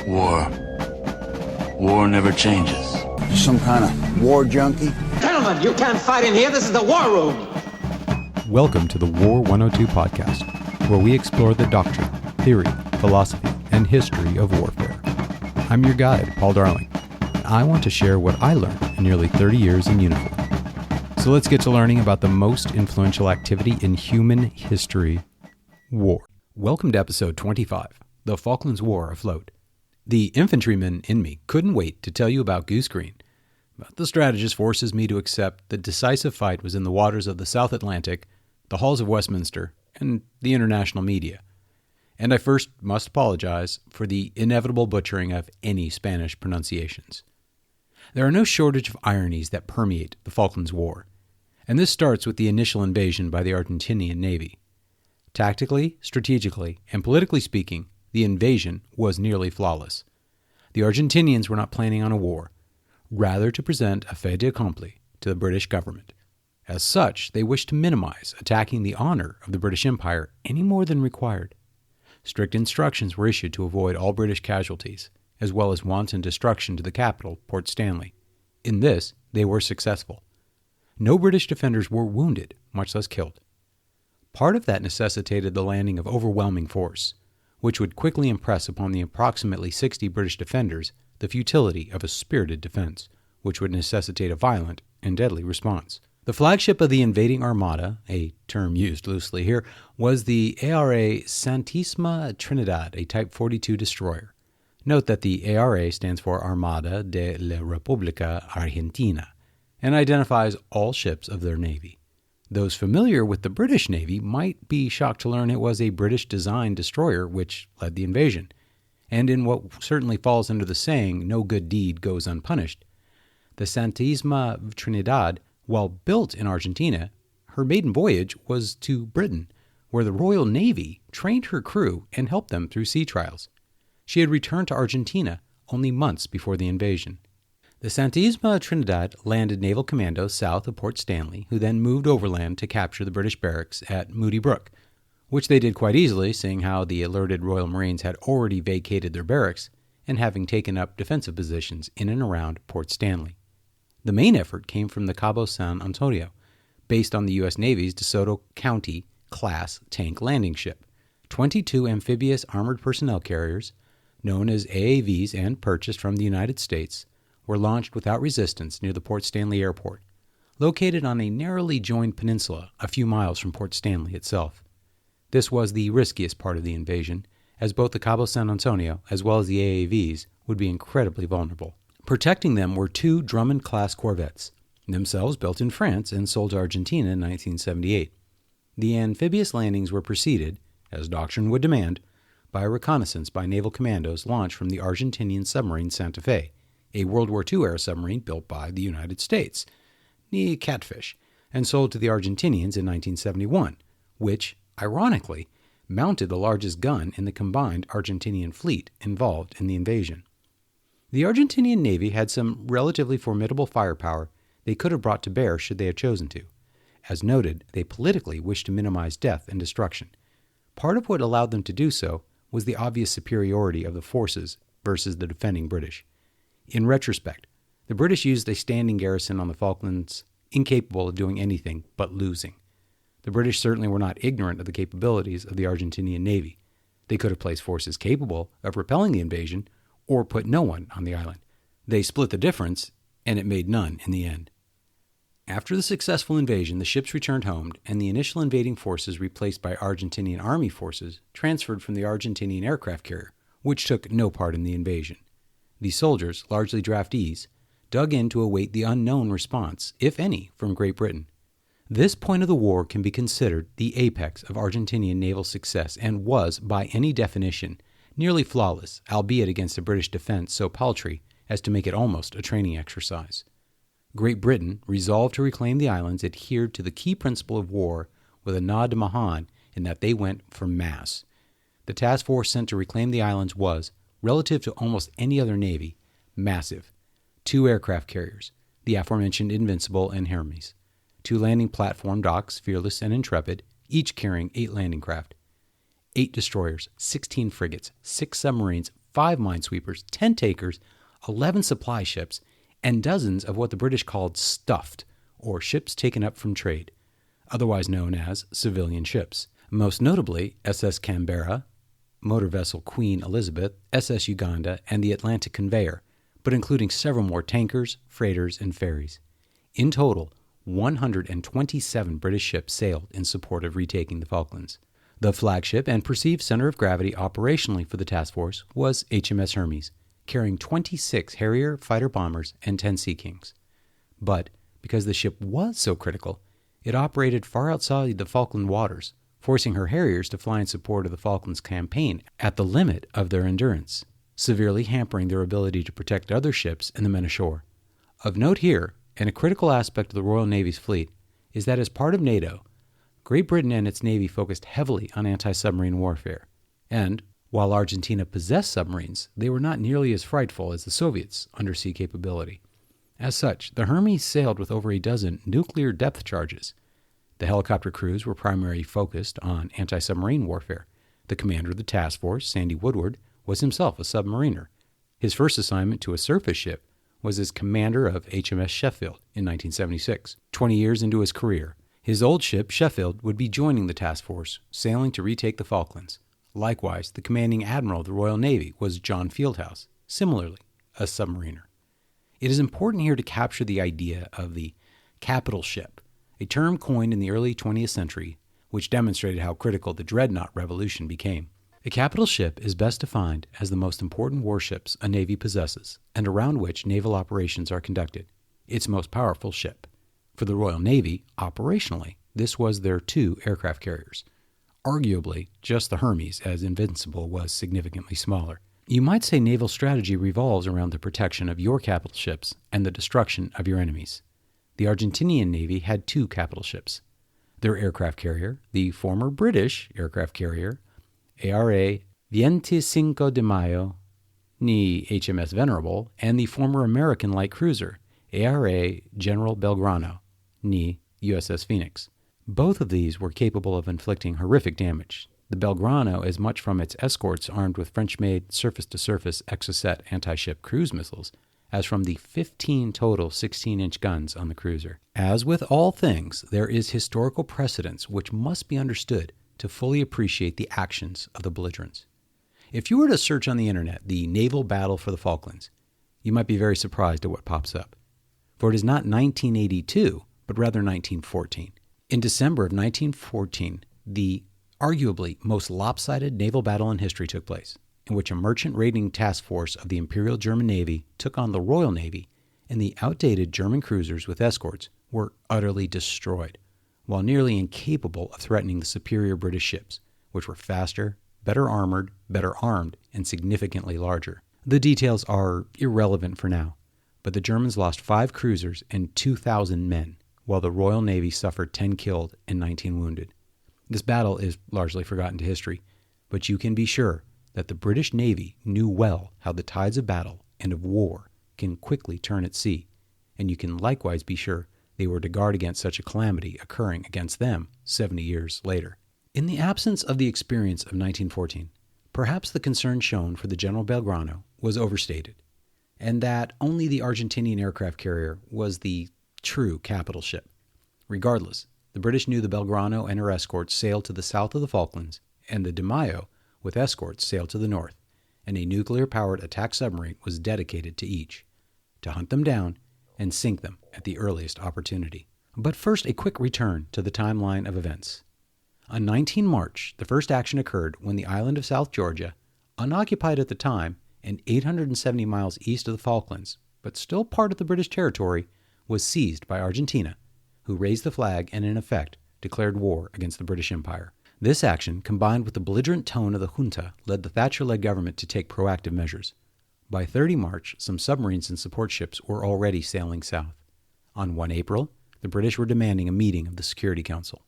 War. War never changes. Some kind of war junkie? Gentlemen, you can't fight in here. This is the war room. Welcome to the War 102 podcast, where we explore the doctrine, theory, philosophy, and history of warfare. I'm your guide, Paul Darling, and I want to share what I learned in nearly 30 years in uniform. So let's get to learning about the most influential activity in human history, war. Welcome to episode 25, The Falklands War Afloat. The infantryman in me couldn't wait to tell you about Goose Green, but the strategist forces me to accept the decisive fight was in the waters of the South Atlantic, the halls of Westminster, and the international media. And I first must apologize for the inevitable butchering of any Spanish pronunciations. There are no shortage of ironies that permeate the Falklands War, and this starts with the initial invasion by the Argentinian Navy. Tactically, strategically, and politically speaking, the invasion was nearly flawless. The Argentinians were not planning on a war, rather to present a fait accompli to the British government. As such, they wished to minimize attacking the honor of the British Empire any more than required. Strict instructions were issued to avoid all British casualties, as well as wanton destruction to the capital, Port Stanley. In this, they were successful. No British defenders were wounded, much less killed. Part of that necessitated the landing of overwhelming force, which would quickly impress upon the approximately 60 British defenders the futility of a spirited defense, which would necessitate a violent and deadly response. The flagship of the invading armada, a term used loosely here, was the ARA Santísima Trinidad, a Type 42 destroyer. Note that the ARA stands for Armada de la República Argentina and identifies all ships of their navy. Those familiar with the British Navy might be shocked to learn it was a British-designed destroyer which led the invasion. And in what certainly falls under the saying, no good deed goes unpunished, the Santísima Trinidad, while built in Argentina, her maiden voyage was to Britain, where the Royal Navy trained her crew and helped them through sea trials. She had returned to Argentina only months before the invasion. The Santísima Trinidad landed naval commandos south of Port Stanley, who then moved overland to capture the British barracks at Moody Brook, which they did quite easily, seeing how the alerted Royal Marines had already vacated their barracks and having taken up defensive positions in and around Port Stanley. The main effort came from the Cabo San Antonio, based on the U.S. Navy's DeSoto County-class tank landing ship. 22 amphibious armored personnel carriers, known as AAVs and purchased from the United States, were launched without resistance near the Port Stanley Airport, located on a narrowly joined peninsula a few miles from Port Stanley itself. This was the riskiest part of the invasion, as both the Cabo San Antonio as well as the AAVs would be incredibly vulnerable. Protecting them were two Drummond-class corvettes, themselves built in France and sold to Argentina in 1978. The amphibious landings were preceded, as doctrine would demand, by a reconnaissance by naval commandos launched from the Argentinian submarine Santa Fe, a World War II-era submarine built by the United States, the Catfish, and sold to the Argentinians in 1971, which, ironically, mounted the largest gun in the combined Argentinian fleet involved in the invasion. The Argentinian Navy had some relatively formidable firepower they could have brought to bear should they have chosen to. As noted, they politically wished to minimize death and destruction. Part of what allowed them to do so was the obvious superiority of the forces versus the defending British. In retrospect, the British used a standing garrison on the Falklands incapable of doing anything but losing. The British certainly were not ignorant of the capabilities of the Argentinian Navy. They could have placed forces capable of repelling the invasion or put no one on the island. They split the difference, and it made none in the end. After the successful invasion, the ships returned home, and the initial invading forces replaced by Argentinian Army forces transferred from the Argentinian aircraft carrier, which took no part in the invasion. The soldiers, largely draftees, dug in to await the unknown response, if any, from Great Britain. This point of the war can be considered the apex of Argentinian naval success and was, by any definition, nearly flawless, albeit against a British defense so paltry as to make it almost a training exercise. Great Britain, resolved to reclaim the islands, adhered to the key principle of war with a nod to Mahan in that they went for mass. The task force sent to reclaim the islands was, relative to almost any other navy, massive. 2 aircraft carriers, the aforementioned Invincible and Hermes. 2 landing platform docks, Fearless and Intrepid, each carrying 8 landing craft. 8 destroyers, 16 frigates, 6 submarines, 5 minesweepers, 10 takers, 11 supply ships, and dozens of what the British called stuffed, or ships taken up from trade, otherwise known as civilian ships. Most notably, SS Canberra, motor vessel Queen Elizabeth, SS Uganda, and the Atlantic Conveyor, but including several more tankers, freighters, and ferries. In total, 127 British ships sailed in support of retaking the Falklands. The flagship and perceived center of gravity operationally for the task force was HMS Hermes, carrying 26 Harrier fighter bombers and 10 Sea Kings. But because the ship was so critical, it operated far outside the Falkland waters, forcing her Harriers to fly in support of the Falklands campaign at the limit of their endurance, severely hampering their ability to protect other ships and the men ashore. Of note here, and a critical aspect of the Royal Navy's fleet, is that as part of NATO, Great Britain and its Navy focused heavily on anti-submarine warfare, and while Argentina possessed submarines, they were not nearly as frightful as the Soviets' undersea capability. As such, the Hermes sailed with over a dozen nuclear depth charges. The helicopter crews were primarily focused on anti-submarine warfare. The commander of the task force, Sandy Woodward, was himself a submariner. His first assignment to a surface ship was as commander of HMS Sheffield in 1976. 20 years into his career, his old ship, Sheffield, would be joining the task force, sailing to retake the Falklands. Likewise, the commanding admiral of the Royal Navy was John Fieldhouse, similarly a submariner. It is important here to capture the idea of the capital ship, a term coined in the early 20th century, which demonstrated how critical the dreadnought revolution became. A capital ship is best defined as the most important warships a navy possesses and around which naval operations are conducted, its most powerful ship. For the Royal Navy, operationally, this was their 2 aircraft carriers. Arguably, just the Hermes, as Invincible was significantly smaller. You might say naval strategy revolves around the protection of your capital ships and the destruction of your enemies. The Argentinian Navy had 2 capital ships. Their aircraft carrier, the former British aircraft carrier, ARA 25 de Mayo, ni HMS Venerable, and the former American light cruiser, ARA General Belgrano, ni USS Phoenix. Both of these were capable of inflicting horrific damage. The Belgrano as much from its escorts armed with French-made surface-to-surface Exocet anti-ship cruise missiles as from the 15 total 16-inch guns on the cruiser. As with all things, there is historical precedence which must be understood to fully appreciate the actions of the belligerents. If you were to search on the internet the naval battle for the Falklands, you might be very surprised at what pops up. For it is not 1982, but rather 1914. In December of 1914, the arguably most lopsided naval battle in history took place, in which a merchant raiding task force of the Imperial German Navy took on the Royal Navy, and the outdated German cruisers with escorts were utterly destroyed, while nearly incapable of threatening the superior British ships, which were faster, better armored, better armed, and significantly larger. The details are irrelevant for now, but the Germans lost 5 cruisers and 2,000 men, while the Royal Navy suffered 10 killed and 19 wounded. This battle is largely forgotten to history, but you can be sure that the British Navy knew well how the tides of battle and of war can quickly turn at sea, and you can likewise be sure they were to guard against such a calamity occurring against them 70 years later. In the absence of the experience of 1914, perhaps the concern shown for the General Belgrano was overstated, and that only the Argentinian aircraft carrier was the true capital ship. Regardless, the British knew the Belgrano and her escorts sailed to the south of the Falklands, and the De Mayo, with escorts, sailed to the north, and a nuclear-powered attack submarine was dedicated to each, to hunt them down and sink them at the earliest opportunity. But first, a quick return to the timeline of events. On 19 March, the first action occurred when the island of South Georgia, unoccupied at the time and 870 miles east of the Falklands, but still part of the British territory, was seized by Argentina, who raised the flag and in effect declared war against the British Empire. This action, combined with the belligerent tone of the junta, led the Thatcher-led government to take proactive measures. By 30 March, some submarines and support ships were already sailing south. On 1 April, the British were demanding a meeting of the Security Council.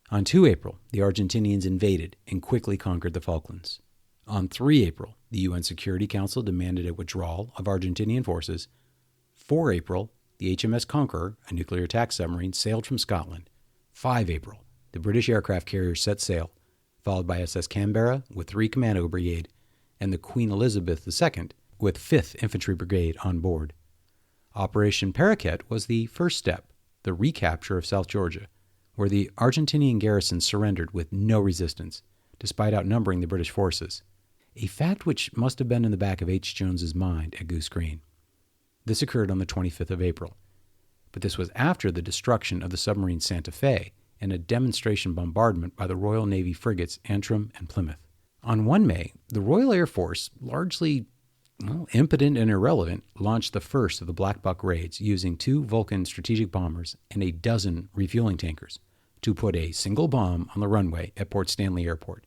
On 2 April, the Argentinians invaded and quickly conquered the Falklands. On 3 April, the UN Security Council demanded a withdrawal of Argentinian forces. 4 April, the HMS Conqueror, a nuclear attack submarine, sailed from Scotland. 5 April, the British aircraft carrier set sail, followed by SS Canberra with 3 Commando Brigade and the Queen Elizabeth II with 5th Infantry Brigade on board. Operation Parakeet was the first step, the recapture of South Georgia, where the Argentinian garrison surrendered with no resistance, despite outnumbering the British forces, a fact which must have been in the back of H. Jones's mind at Goose Green. This occurred on the 25th of April, but this was after the destruction of the submarine Santa Fe and a demonstration bombardment by the Royal Navy frigates Antrim and Plymouth. On 1 May, the Royal Air Force, largely impotent and irrelevant, launched the first of the Black Buck raids using 2 Vulcan strategic bombers and a dozen refueling tankers to put a single bomb on the runway at Port Stanley Airport.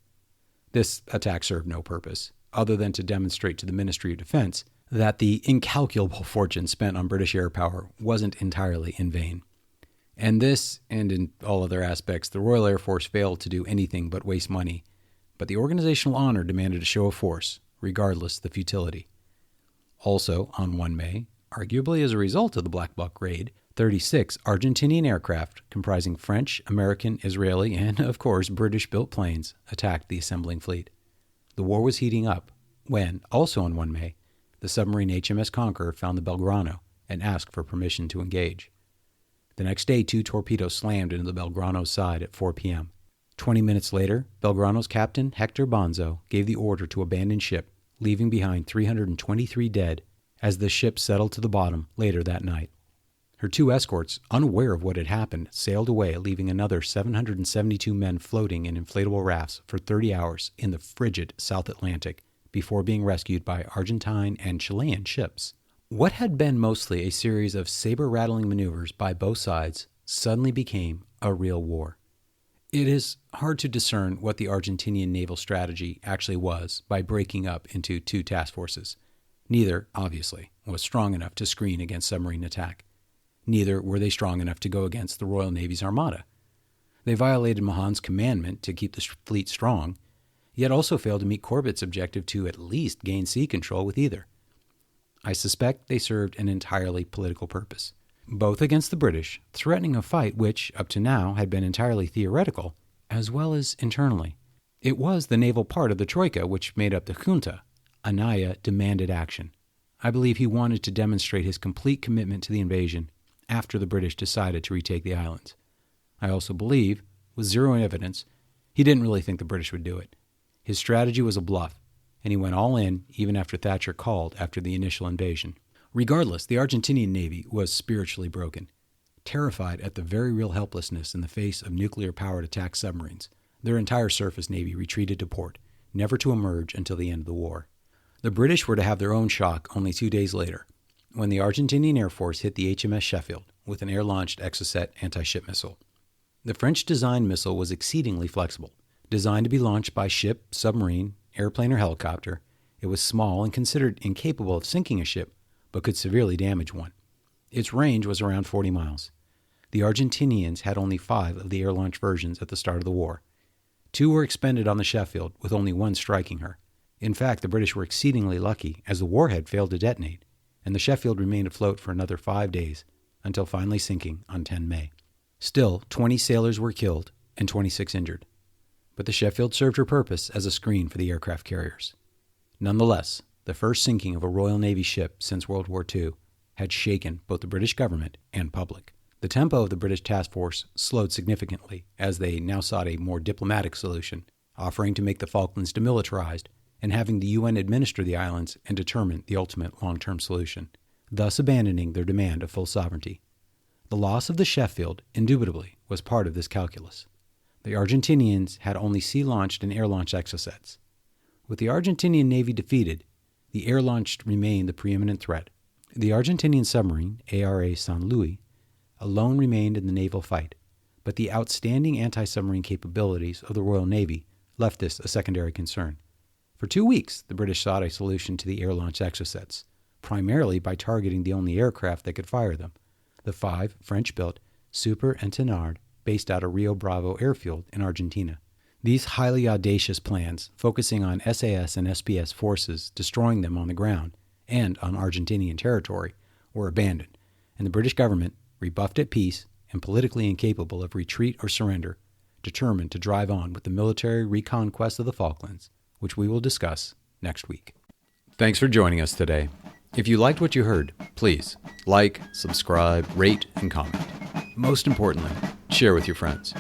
This attack served no purpose, other than to demonstrate to the Ministry of Defense that the incalculable fortune spent on British air power wasn't entirely in vain. And this, and in all other aspects, the Royal Air Force failed to do anything but waste money, but the organizational honor demanded a show of force, regardless the futility. Also, on 1 May, arguably as a result of the Black Buck raid, 36 Argentinian aircraft, comprising French, American, Israeli, and, of course, British-built planes, attacked the assembling fleet. The war was heating up when, also on 1 May, the submarine HMS Conqueror found the Belgrano and asked for permission to engage. The next day, 2 torpedoes slammed into the Belgrano's side at 4 p.m. 20 minutes later, Belgrano's captain, Hector Bonzo, gave the order to abandon ship, leaving behind 323 dead as the ship settled to the bottom later that night. Her 2 escorts, unaware of what had happened, sailed away, leaving another 772 men floating in inflatable rafts for 30 hours in the frigid South Atlantic before being rescued by Argentine and Chilean ships. What had been mostly a series of saber-rattling maneuvers by both sides suddenly became a real war. It is hard to discern what the Argentinian naval strategy actually was by breaking up into 2 task forces. Neither, obviously, was strong enough to screen against submarine attack. Neither were they strong enough to go against the Royal Navy's armada. They violated Mahan's commandment to keep the fleet strong, yet also failed to meet Corbett's objective to at least gain sea control with either. I suspect they served an entirely political purpose, both against the British, threatening a fight which, up to now, had been entirely theoretical, as well as internally. It was the naval part of the Troika which made up the junta. Anaya demanded action. I believe he wanted to demonstrate his complete commitment to the invasion after the British decided to retake the islands. I also believe, with zero evidence, he didn't really think the British would do it. His strategy was a bluff, and he went all in even after Thatcher called after the initial invasion. Regardless, the Argentinian Navy was spiritually broken. Terrified at the very real helplessness in the face of nuclear-powered attack submarines, their entire surface navy retreated to port, never to emerge until the end of the war. The British were to have their own shock only 2 days later, when the Argentinian Air Force hit the HMS Sheffield with an air-launched Exocet anti-ship missile. The French-designed missile was exceedingly flexible. Designed to be launched by ship, submarine, airplane, or helicopter, it was small and considered incapable of sinking a ship, but could severely damage one. Its range was around 40 miles. The Argentinians had only 5 of the air-launched versions at the start of the war. 2 were expended on the Sheffield, with only 1 striking her. In fact, the British were exceedingly lucky, as the warhead failed to detonate, and the Sheffield remained afloat for another 5 days, until finally sinking on 10 May. Still, 20 sailors were killed and 26 injured. But the Sheffield served her purpose as a screen for the aircraft carriers. Nonetheless, the first sinking of a Royal Navy ship since World War II had shaken both the British government and public. The tempo of the British task force slowed significantly as they now sought a more diplomatic solution, offering to make the Falklands demilitarized and having the UN administer the islands and determine the ultimate long-term solution, thus abandoning their demand of full sovereignty. The loss of the Sheffield, indubitably, was part of this calculus. The Argentinians had only sea-launched and air-launched Exocets. With the Argentinian Navy defeated, the air-launched remained the preeminent threat. The Argentinian submarine, ARA San Luis, alone remained in the naval fight, but the outstanding anti-submarine capabilities of the Royal Navy left this a secondary concern. For 2 weeks, the British sought a solution to the air-launched Exocets, primarily by targeting the only aircraft that could fire them, the 5 French-built Super and Tenard, based out of Rio Bravo airfield in Argentina. These highly audacious plans, focusing on SAS and SPS forces destroying them on the ground and on Argentinian territory, were abandoned, and the British government, rebuffed at peace and politically incapable of retreat or surrender, determined to drive on with the military reconquest of the Falklands, which we will discuss next week. Thanks for joining us today. If you liked what you heard, please like, subscribe, rate, and comment. Most importantly, share with your friends.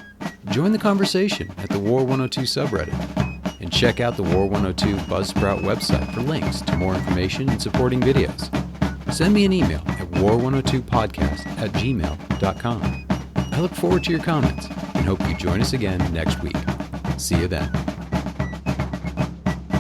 Join the conversation at the War 102 subreddit, and check out the War 102 Buzzsprout website for links to more information and supporting videos. Send me an email at war102podcast@gmail.com. I look forward to your comments and hope you join us again next week. See you then.